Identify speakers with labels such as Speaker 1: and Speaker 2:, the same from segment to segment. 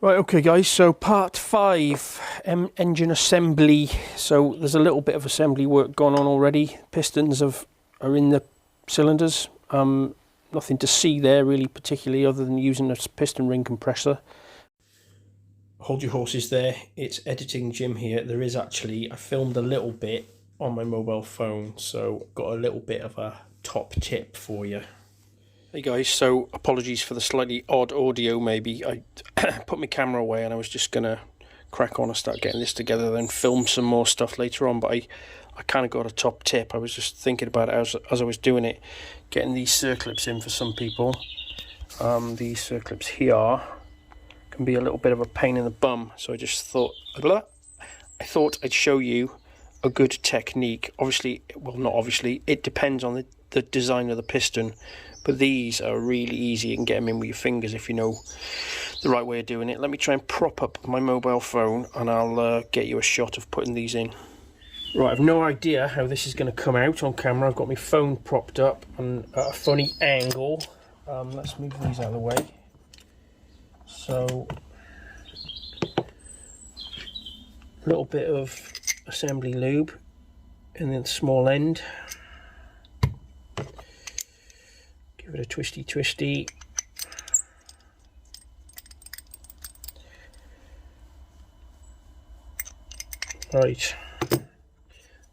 Speaker 1: Right, okay guys, so part 5, engine assembly. So there's a little bit of assembly work gone on already. Pistons are in the cylinders. Nothing to see there really particularly other than using a piston ring compressor. Hold your horses there, it's editing Jim here. There is actually, I filmed a little bit on my mobile phone, so got a little bit of a top tip for you. Hey guys, so apologies for the slightly odd audio maybe. I put my camera away and I was just gonna crack on and start getting this together, then film some more stuff later on, but I kind of got a top tip. I was just thinking about it as I was doing it, getting these circlips in for some people. These circlips here can be a little bit of a pain in the bum, so I just thought, I'd show you a good technique. Obviously, well, not obviously, it depends on the design of the piston, but these are really easy. You can get them in with your fingers if you know the right way of doing it. Let me try and prop up my mobile phone and I'll get you a shot of putting these in. Right, I've no idea how this is going to come out on camera. I've got my phone propped up and at a funny angle. Let's move these out of the way. So, a little bit of assembly lube in the small end. Give it a twisty. Right,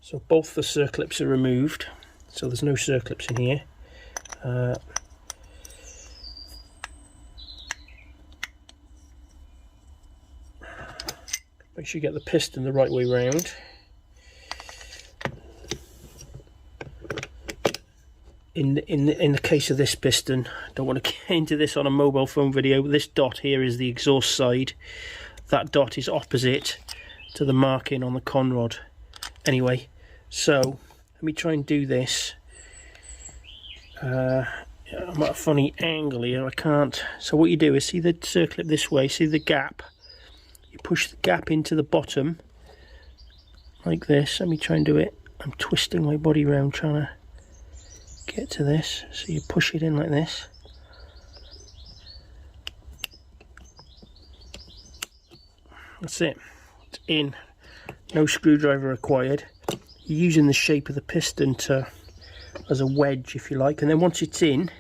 Speaker 1: so both the circlips are removed, so there's no circlips in here. Make sure you get the piston the right way round. In the case of this piston, don't want to get into this on a mobile phone video, but this dot here is the exhaust side. That dot is opposite to the marking on the conrod. Anyway, so let me try and do this. I'm at a funny angle here, I can't. So what you do is, see the circlip this way, see the gap? You push the gap into the bottom, like this. Let me try and do it. I'm twisting my body around trying to get to this, so you push it in like this. That's it, it's in. No screwdriver required. You're using the shape of the piston as a wedge, if you like, and then once it's in,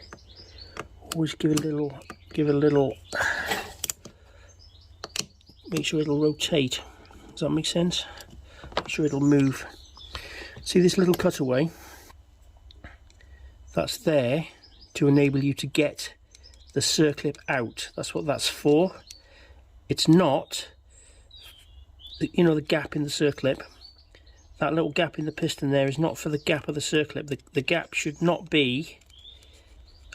Speaker 1: always give it a little, make sure it'll rotate. Does that make sense? Make sure it'll move. See this little cutaway? That's there to enable you to get the circlip out. That's what that's for. It's not, you know, the gap in the circlip. That little gap in the piston there is not for the gap of the circlip. The gap should not be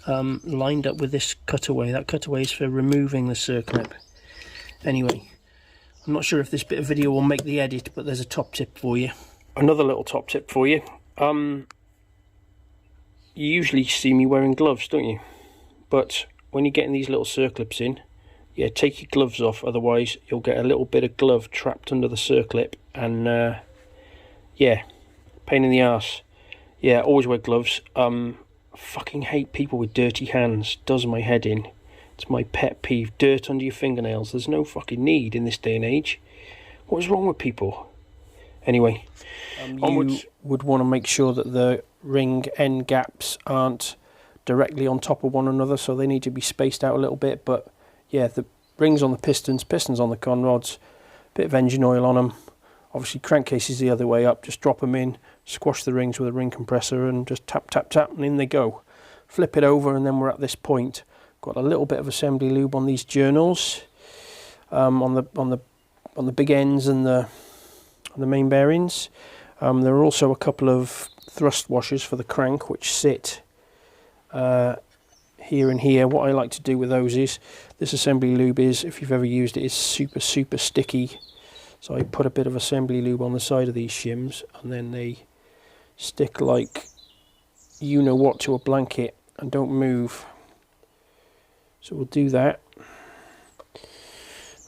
Speaker 1: lined up with this cutaway. That cutaway is for removing the circlip. Anyway, I'm not sure if this bit of video will make the edit, but there's a top tip for you. Another little top tip for you. You usually see me wearing gloves, don't you? But when you're getting these little circlips in, yeah, take your gloves off, otherwise you'll get a little bit of glove trapped under the circlip, and yeah, pain in the arse. Yeah, always wear gloves. Fucking hate people with dirty hands. Does my head in. It's my pet peeve. Dirt under your fingernails. There's no fucking need in this day and age. What is wrong with people? Anyway, you would want to make sure that the ring end gaps aren't directly on top of one another, so they need to be spaced out a little bit. But yeah, the rings on the pistons on the conrods, bit of engine oil on them. Obviously crankcases the other way up, just drop them in, squash the rings with a ring compressor and just tap and in they go. Flip it over and then we're at this point. Got a little bit of assembly lube on these journals, on the big ends and the main bearings. There are also a couple of thrust washers for the crank which sit here and here. What I like to do with those is, this assembly lube is, if you've ever used it, is super sticky. So I put a bit of assembly lube on the side of these shims and then they stick like you know what to a blanket and don't move. So we'll do that.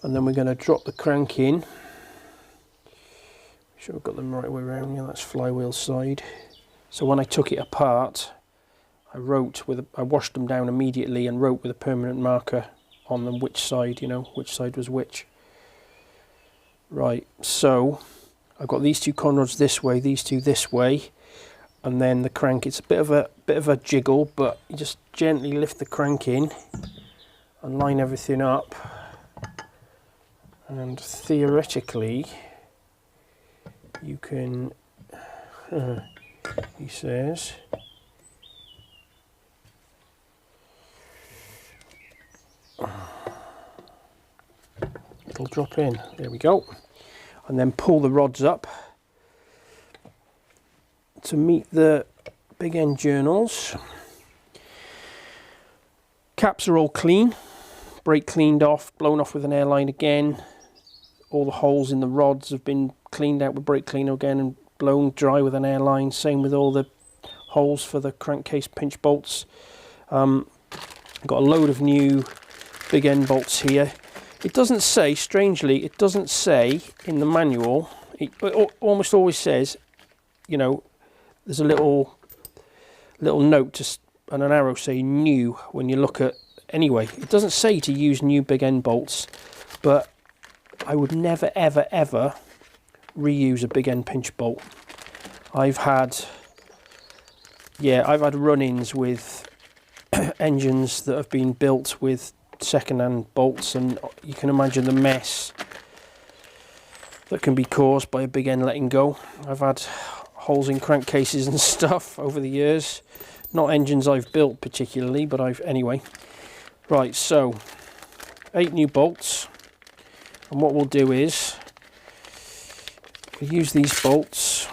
Speaker 1: And then we're going to drop the crank in. Make sure I've got them the right way around. Yeah, that's flywheel side. So when I took it apart, I washed them down immediately and wrote with a permanent marker on them, which side, you know, which side was which. Right, so I've got these two conrods this way, these two this way, and then the crank. It's a bit of a jiggle, but you just gently lift the crank in and line everything up, and theoretically you can, he says, it'll drop in, there we go, and then pull the rods up to meet the big end journals. Caps are all clean, brake cleaned off, blown off with an airline again. All the holes in the rods have been cleaned out with brake cleaner again and blown dry with an airline. Same with all the holes for the crankcase pinch bolts. Got a load of new big end bolts here. It doesn't say, strangely, it doesn't say in the manual, it almost always says, you know, there's a little note just and an arrow saying new when you look at, anyway, it doesn't say to use new big end bolts, but I would never ever ever reuse a big end pinch bolt. I've had run-ins with engines that have been built with second-hand bolts, and you can imagine the mess that can be caused by a big end letting go. I've had holes in crankcases and stuff over the years. Not engines I've built particularly, but anyway. Right, so 8 new bolts, and what we'll do is we'll use these bolts.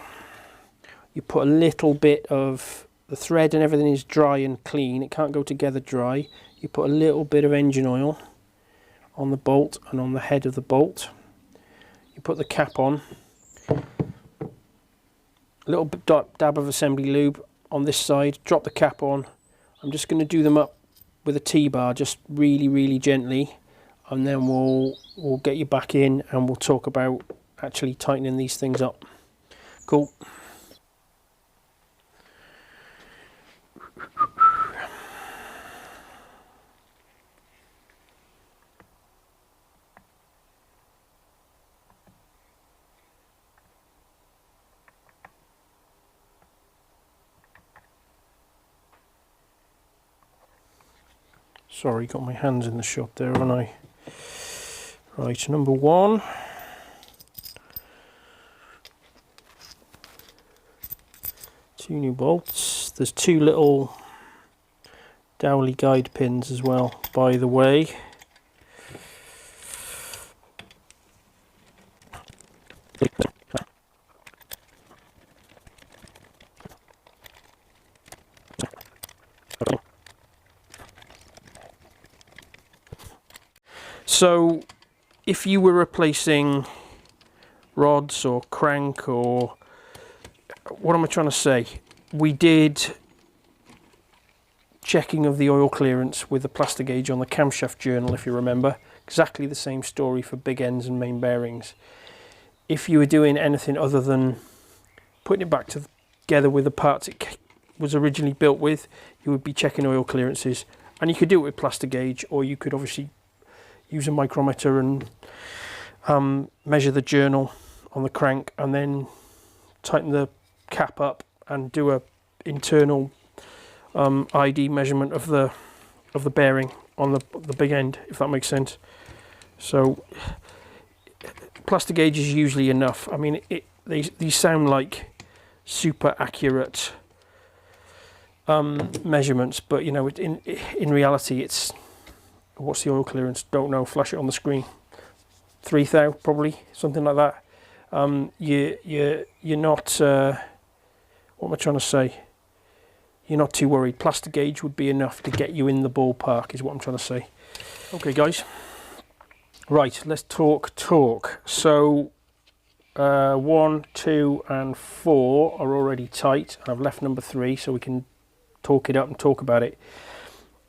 Speaker 1: You put a little bit of the thread, and everything is dry and clean, it can't go together dry. You put a little bit of engine oil on the bolt and on the head of the bolt. You put the cap on, a little bit dab of assembly lube on this side, drop the cap on. I'm just going to do them up with a T-bar, just really gently, and then we'll get you back in and we'll talk about actually tightening these things up. Cool. Sorry, got my hands in the shot there, haven't I? Right, number 1. Two new bolts. There's 2 little dowley guide pins as well, by the way. So if you were replacing rods or crank, or what am I trying to say? We did checking of the oil clearance with the plastic gauge on the camshaft journal, if you remember. Exactly the same story for big ends and main bearings. If you were doing anything other than putting it back together with the parts it was originally built with, you would be checking oil clearances. And you could do it with plastic gauge, or you could obviously use a micrometer and measure the journal on the crank, and then tighten the cap up and do a internal ID measurement of the bearing on the big end, if that makes sense. So plastic gauge is usually enough. I mean, these sound like super accurate measurements, but you know, in reality, it's, what's the oil clearance? Don't know. Flash it on the screen. 3,000 probably, something like that. You're not. What am I trying to say? You're not too worried. Plastic gauge would be enough to get you in the ballpark, is what I'm trying to say. Okay, guys. Right, let's talk torque. So 1, 2, and 4 are already tight, and I've left number 3 so we can talk it up and talk about it.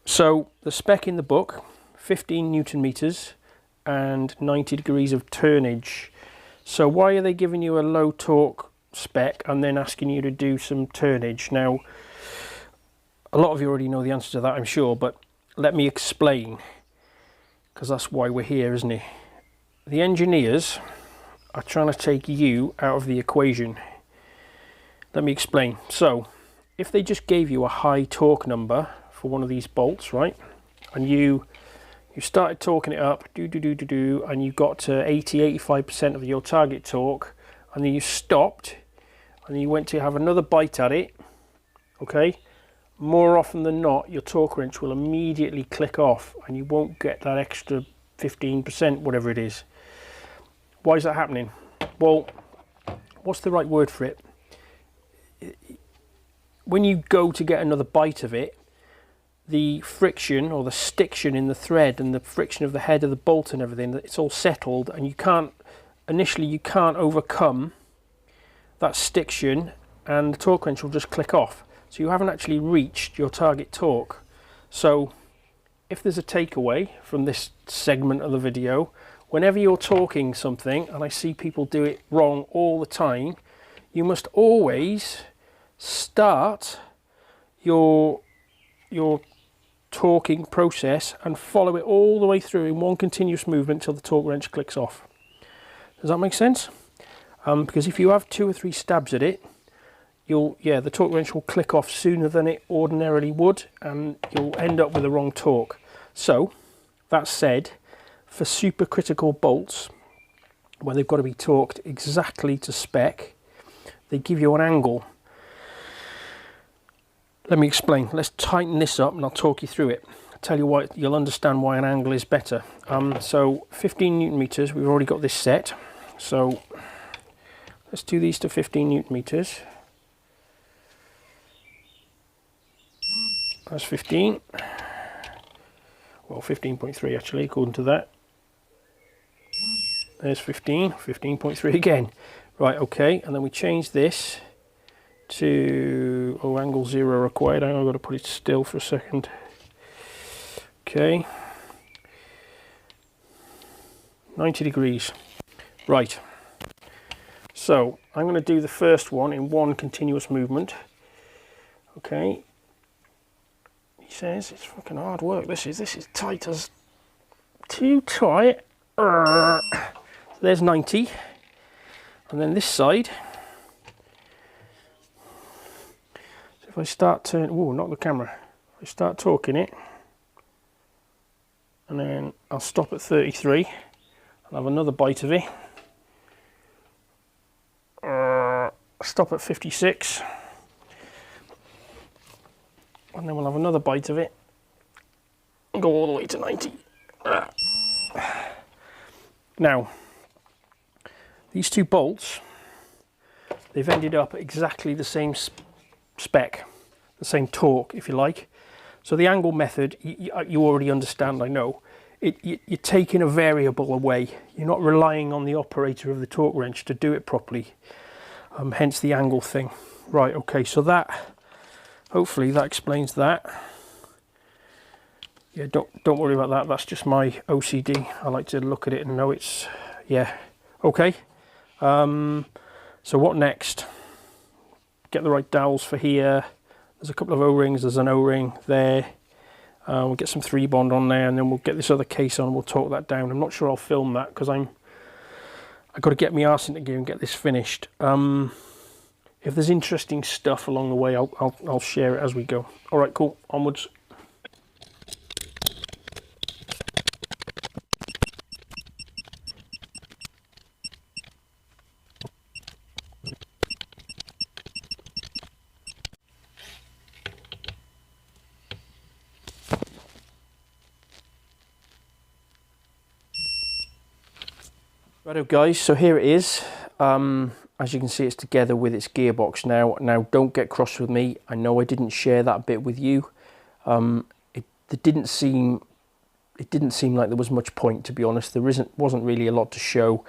Speaker 1: So the spec in the book, 15 Newton meters and 90 degrees of turnage. So why are they giving you a low torque spec and then asking you to do some turnage? Now, a lot of you already know the answer to that, I'm sure, but let me explain. because that's why we're here, isn't it? The engineers are trying to take you out of the equation. Let me explain. So if they just gave you a high torque number for one of these bolts, right, and you started torquing it up, and you got to 80-85% of your target torque, and then you stopped and you went to have another bite at it, okay, more often than not your torque wrench will immediately click off and you won't get that extra 15%, whatever it is. Why is that happening? Well, what's the right word for it? When you go to get another bite of it, the friction or the stiction in the thread and the friction of the head of the bolt and everything, it's all settled, and you can't overcome that stiction, and the torque wrench will just click off. So you haven't actually reached your target torque. So if there's a takeaway from this segment of the video, whenever you're torquing something, and I see people do it wrong all the time, you must always start your torquing process and follow it all the way through in one continuous movement until the torque wrench clicks off. Does that make sense? Because if you have 2 or 3 stabs at it, the torque wrench will click off sooner than it ordinarily would, and you'll end up with the wrong torque. So that said, for supercritical bolts, where they've got to be torqued exactly to spec, they give you an angle. Let me explain. Let's tighten this up and I'll talk you through it. I'll tell you why, you'll understand why an angle is better. So 15 Newton meters, we've already got this set. So let's do these to 15 Newton meters. That's 15. Well, 15.3 actually, according to that. There's 15, 15.3 again. Right, okay, and then we change this to, angle 0 required. I've got to put it still for a second. Okay. 90 degrees. Right. So, I'm going to do the first one in one continuous movement. Okay. He says it's fucking hard work. This is tight as too tight. So there's 90. And then this side. So if I start turning, not the camera. If I start torquing it, and then I'll stop at 33. I'll have another bite of it. Stop at 56. And then we'll have another bite of it and go all the way to 90. Now, these 2 bolts, they've ended up at exactly the same spec, the same torque, if you like. So the angle method, you already understand, I know. You're taking a variable away. You're not relying on the operator of the torque wrench to do it properly. Hence the angle thing. Right, okay, so that, hopefully that explains that. Yeah, don't worry about that. That's just my OCD. I like to look at it and know it's, yeah, okay. So what next? Get the right dowels for here. There's a couple of O-rings. There's an O-ring there. We'll get some 3-bond on there, and then we'll get this other case on and we'll torque that down. I'm not sure I'll film that because I've got to get my arse into gear and get this finished. If there's interesting stuff along the way, I'll share it as we go. All right, cool. Onwards. Righto guys, so here it is. As you can see, it's together with its gearbox now. Now don't get cross with me. I know I didn't share that bit with you. It didn't seem like there was much point, to be honest. There wasn't really a lot to show.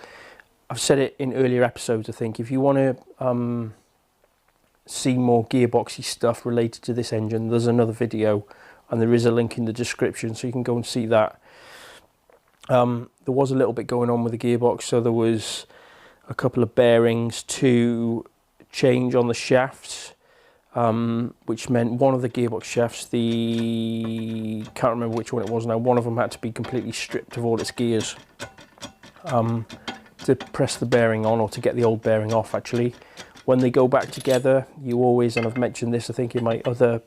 Speaker 1: I've said it in earlier episodes, I think. If you want to see more gearboxy stuff related to this engine, there's another video and there is a link in the description, so you can go and see that. There was a little bit going on with the gearbox, so there was a couple of bearings to change on the shafts. which meant one of the gearbox shafts, can't remember which one it was now, one of them had to be completely stripped of all its gears to press the bearing on, or to get the old bearing off actually. When they go back together, you always, and I've mentioned this I think in my other,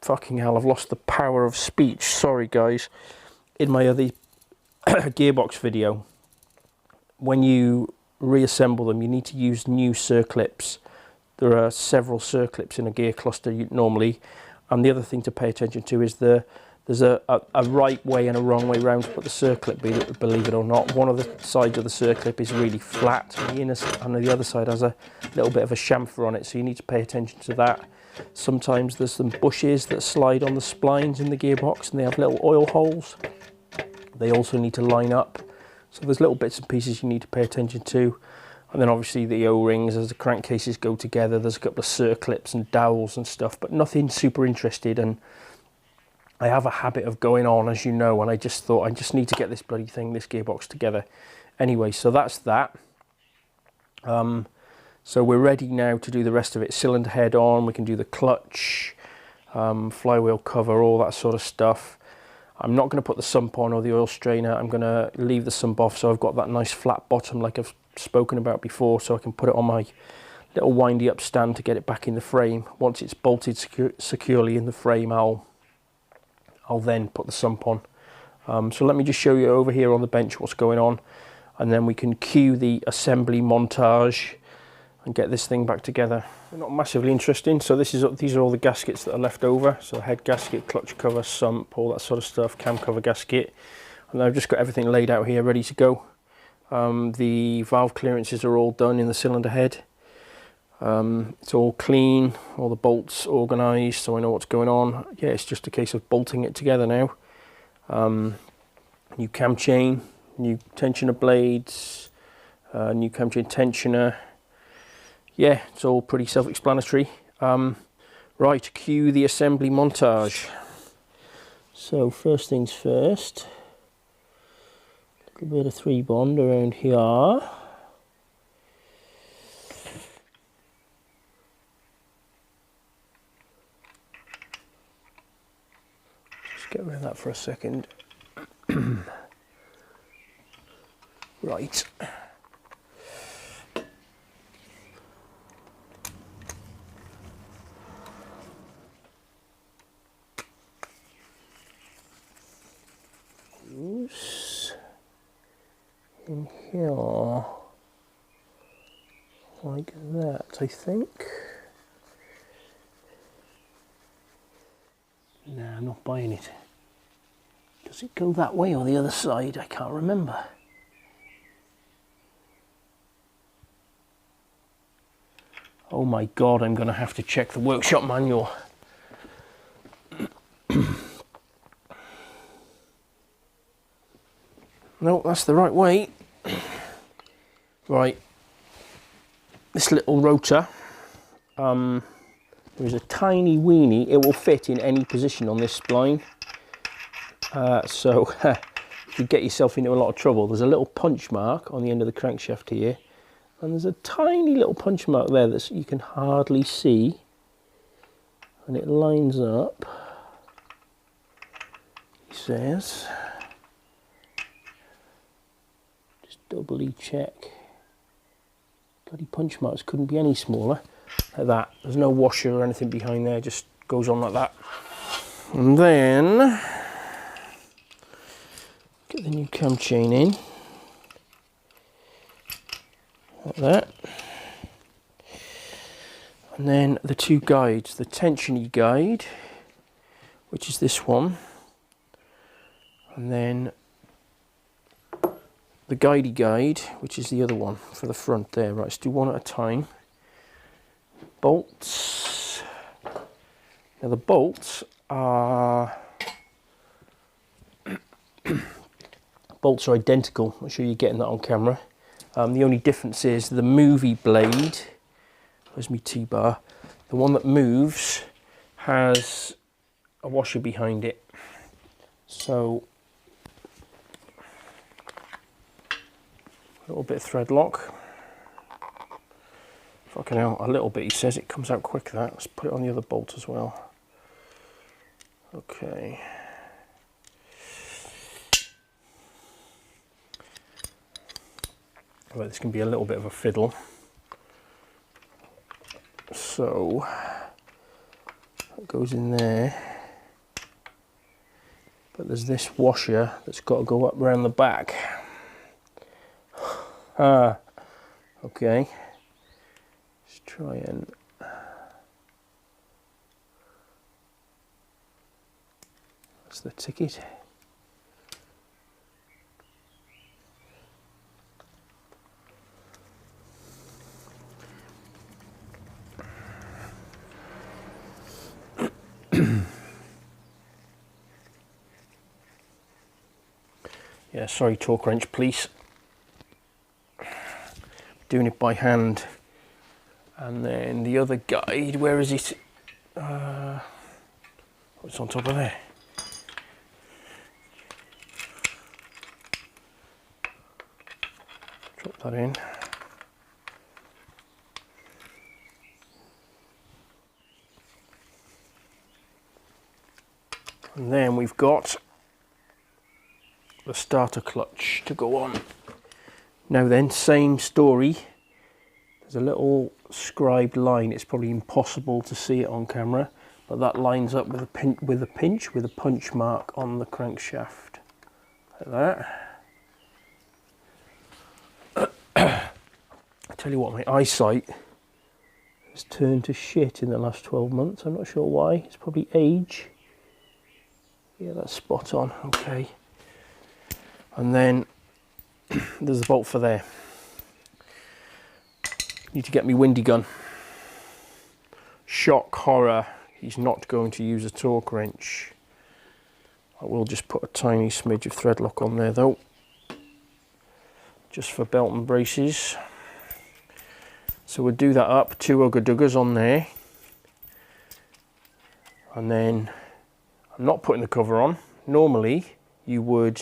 Speaker 1: fucking hell, I've lost the power of speech, sorry guys, in my other gearbox video, when you reassemble them you need to use new circlips. There are several circlips in a gear cluster normally, and the other thing to pay attention to is there's a right way and a wrong way round to put the circlip, believe it or not. One of the sides of the circlip is really flat, and the other side has a little bit of a chamfer on it, so you need to pay attention to that. Sometimes there's some bushes that slide on the splines in the gearbox and they have little oil holes. They also need to line up. So there's little bits and pieces you need to pay attention to. And then obviously the O-rings as the crankcases go together, there's a couple of circlips and dowels and stuff, but nothing super interested. And I have a habit of going on, as you know, and I just thought I just need to get this bloody thing, this gearbox together. Anyway, so that's that. So we're ready now to do the rest of it. Cylinder head on, we can do the clutch, flywheel cover, all that sort of stuff. I'm not going to put the sump on or the oil strainer. I'm going to leave the sump off so I've got that nice flat bottom like I've spoken about before, so I can put it on my little windy up stand to get it back in the frame. Once it's bolted securely in the frame, I'll then put the sump on. So let me just show you over here on the bench what's going on, and then we can cue the assembly montage and get this thing back together. They're not massively interesting. So these are all the gaskets that are left over. So head gasket, clutch cover, sump, all that sort of stuff, cam cover gasket. And I've just got everything laid out here ready to go. The valve clearances are all done in the cylinder head. It's all clean, all the bolts organised, so I know what's going on. Yeah, it's just a case of bolting it together now. New cam chain, new tensioner blades, new cam chain tensioner. Yeah, it's all pretty self-explanatory. Right, cue the assembly montage. So first things first, a little bit of 3-bond around here. Just get rid of that for a second. Right. In here, like that, I think. Nah, I'm not buying it. Does it go that way or the other side? I can't remember. Oh my God, I'm going to have to check the workshop manual. No, that's the right way. Right, this little rotor, there's a tiny weenie, it will fit in any position on this spline. So you get yourself into a lot of trouble. There's a little punch mark on the end of the crankshaft here, and there's a tiny little punch mark there that you can hardly see, and it lines up, he says. Doubly check. Bloody punch marks couldn't be any smaller. Like that. There's no washer or anything behind there, just goes on like that. And then get the new cam chain in. Like that. And then the two guides, the tensiony guide, which is this one, and then the guidey guide, which is the other one for the front there. Right, let's do one at a time. Bolts. Now the bolts are identical. I'm sure you're getting that on camera. The only difference is the movie blade. Where's my T-bar? The one that moves has a washer behind it. So a little bit of thread lock. Fucking hell, a little bit, he says. It comes out quick, that. Let's put it on the other bolt as well. Okay. Right, this can be a little bit of a fiddle. So, that goes in there. But there's this washer that's got to go up around the back. Ah, okay. Let's try and... That's the ticket. Yeah, sorry, torque wrench, please. Doing it by hand. And then the other guide, where is it? What's on top of there? Drop that in. And then we've got the starter clutch to go on. Now then, same story. There's a little scribed line. It's probably impossible to see it on camera, but that lines up with a punch mark on the crankshaft, like that. I tell you what, my eyesight has turned to shit in the last 12 months. I'm not sure why. It's probably age. Yeah, that's spot on. Okay. And then there's the bolt for there. Need to get me windy gun. Shock horror, he's not going to use a torque wrench. I will just put a tiny smidge of thread lock on there though, just for belt and braces. So we'll do that up, 2 ugga duggers on there. And then I'm not putting the cover on. Normally you would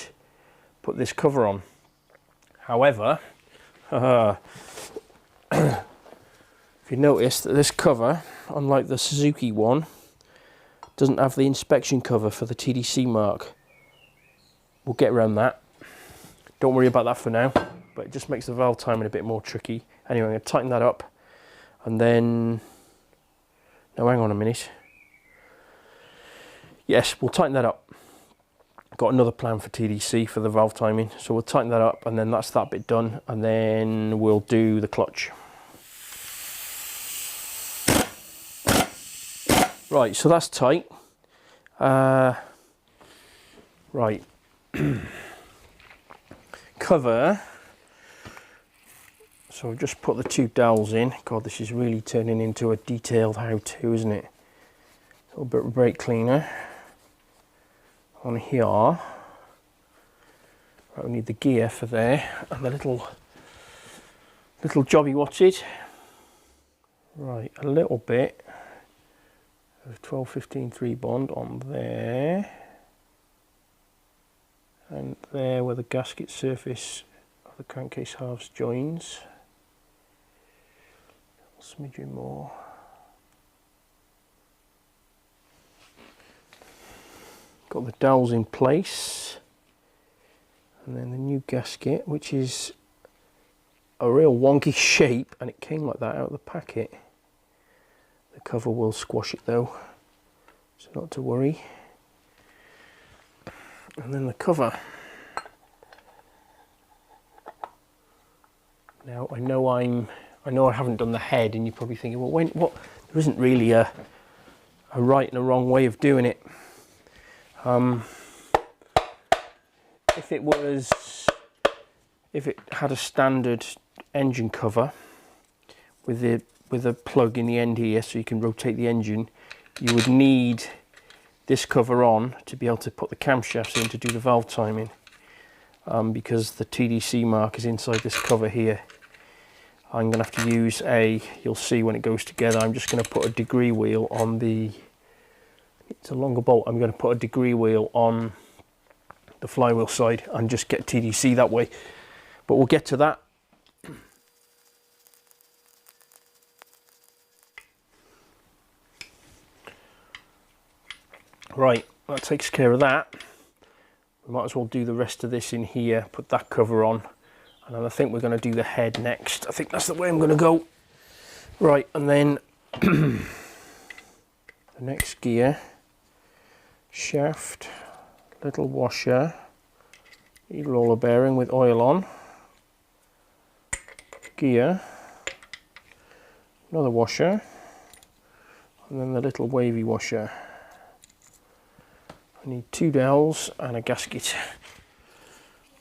Speaker 1: put this cover on. However, if you notice that this cover, unlike the Suzuki one, doesn't have the inspection cover for the TDC mark. We'll get around that. Don't worry about that for now, but it just makes the valve timing a bit more tricky. Anyway, I'm going to tighten that up, and then... No, hang on a minute. Yes, we'll tighten that up. Got another plan for TDC for the valve timing, so we'll tighten that up, and then that's that bit done, and then we'll do the clutch. Right, so that's tight. Right. Cover. So I've just put the 2 dowels in. God, this is really turning into a detailed how-to, isn't it? A little bit of brake cleaner on here. Right, we need the gear for there, and the little jobby, what's it? Right, a little bit of 12-15-3 bond on there, and there where the gasket surface of the crankcase halves joins. A smidgen more. Got the dowels in place, and then the new gasket, which is a real wonky shape, and it came like that out of the packet. The cover will squash it though, so not to worry. And then the cover. Now I know I haven't done the head, and you're probably thinking, well, what? There isn't really a right and a wrong way of doing it. If it had a standard engine cover with a plug in the end here, so you can rotate the engine, you would need this cover on to be able to put the camshafts in to do the valve timing, because the TDC mark is inside this cover here. I'm going to have to use you'll see when it goes together, I'm just going to put a degree wheel on it's a longer bolt, I'm going to put a degree wheel on the flywheel side and just get TDC that way. But we'll get to that. Right, that takes care of that. We might as well do the rest of this in here, put that cover on, and then I think we're going to do the head next. I think that's the way I'm going to go. Right, and then the next gear, shaft, little washer, roller bearing with oil on, gear, another washer, and then the little wavy washer. I need 2 dowels and a gasket.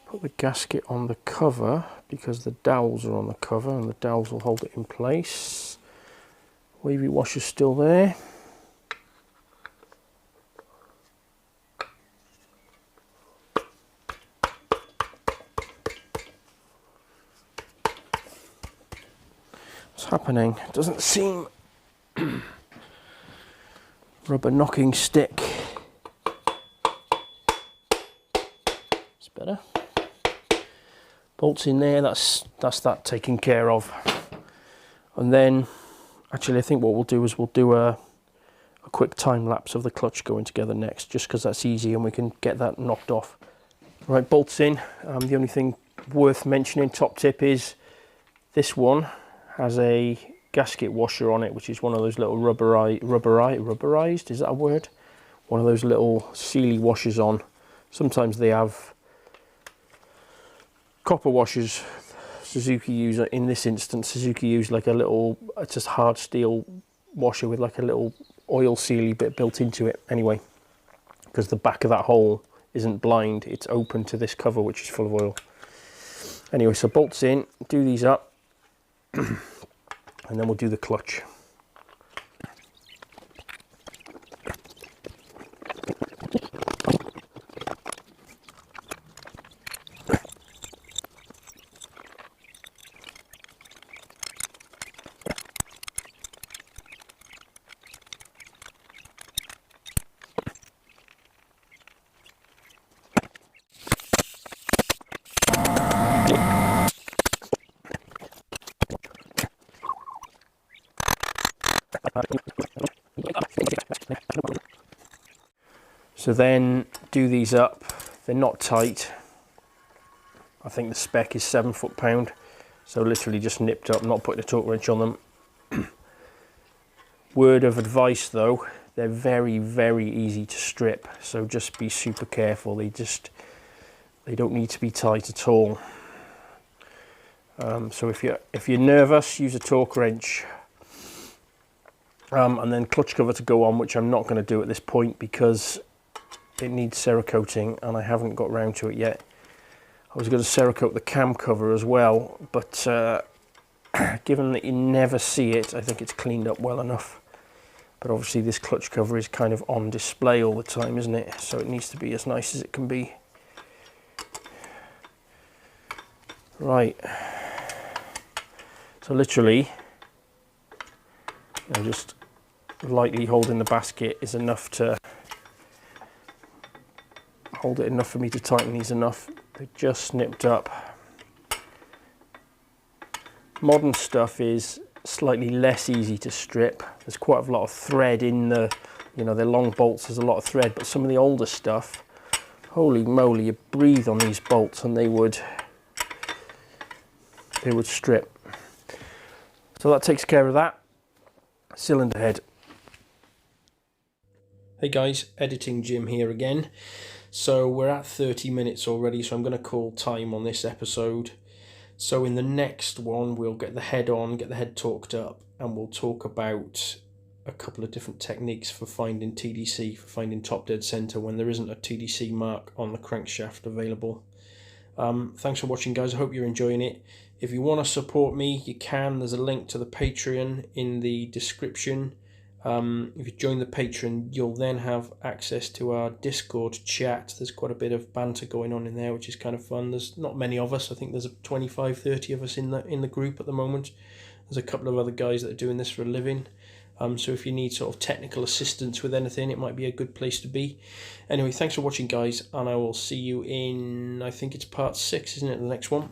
Speaker 1: Put the gasket on the cover because the dowels are on the cover and the dowels will hold it in place. Wavy washer's still there. What's happening? It doesn't seem rubber knocking stick. Better. Bolts in there, that's that taken care of. And then actually I think what we'll do is we'll do a quick time lapse of the clutch going together next, just because that's easy and we can get that knocked off. Right, bolts in. The only thing worth mentioning, top tip, is this one has a gasket washer on it, which is one of those little rubberized, is that a word? One of those little sealy washers on. Sometimes they have copper washers. Suzuki use, in this instance, Suzuki use like a little, just hard steel washer with like a little oil sealy bit built into it anyway, because the back of that hole isn't blind, it's open to this cover which is full of oil. Anyway, so bolts in, do these up, and then we'll do the clutch. So then do these up. They're not tight. I think the spec is 7 foot-pound, so literally just nipped up, not putting a torque wrench on them. Word of advice though, they're very, very easy to strip, so just be super careful. They don't need to be tight at all. So if you're nervous, use a torque wrench. And then clutch cover to go on, which I'm not going to do at this point because it needs Cerakoting and I haven't got round to it yet. I was going to Cerakote the cam cover as well, but given that you never see it, I think it's cleaned up well enough. But obviously this clutch cover is kind of on display all the time, isn't it? So it needs to be as nice as it can be. Right. So literally, just lightly holding the basket is enough to hold it enough for me to tighten these enough. They just snipped up. Modern stuff is slightly less easy to strip. There's quite a lot of thread in the, they're long bolts, there's a lot of thread, but some of the older stuff, holy moly, you breathe on these bolts and they would strip. So that takes care of that. Cylinder head. Hey guys, Editing Jim here again. So we're at 30 minutes already, so I'm going to call time on this episode. So in the next one, we'll get the head on, get the head torqued up, and we'll talk about a couple of different techniques for finding TDC, for finding top dead center when there isn't a TDC mark on the crankshaft available. Thanks for watching, guys. I hope you're enjoying it. If you want to support me, you can. There's a link to the Patreon in the description. If you join the Patreon, you'll then have access to our Discord chat. There's quite a bit of banter going on in there, which is kind of fun. There's not many of us. I think there's 25, 30 of us in the group at the moment. There's a couple of other guys that are doing this for a living. So if you need sort of technical assistance with anything, it might be a good place to be. Anyway, thanks for watching, guys, and I will see you in, I think it's part 6, isn't it, the next one?